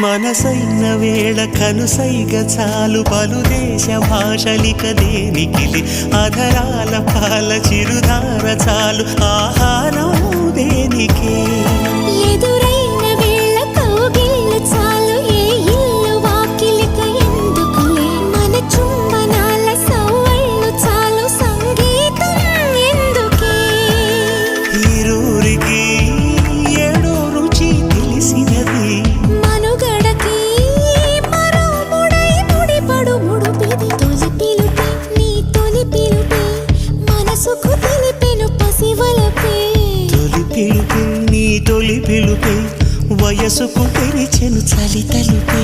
మనసైన వేళ కనుసైగ చాలు పలుదేశ భాషలిక దేనికిలి అధరాల పాల చిరుధార చాలు ఆహారం దేనికే ఎదురైన వేళ కౌగిళ్ళు చాలు ఏ ఇల్లు వాకిలిక ఎందుకులే మన చుంబనాల సవ్వళ్ళు చాలు సంగీతం ఎందుకే ఇరువురికి ఏడో రుచి తెలిసినది మనుగడకి మరో ముడై ముడిపడు ముడుపిది తొలి పిలుపే నీ తొలి పిలుపే మనసుకు తెలిపెను పసివలపే తొలి పిలుపే నీ తొలి పిలుపే వయసుకు తెరిచెను చలి తలుపే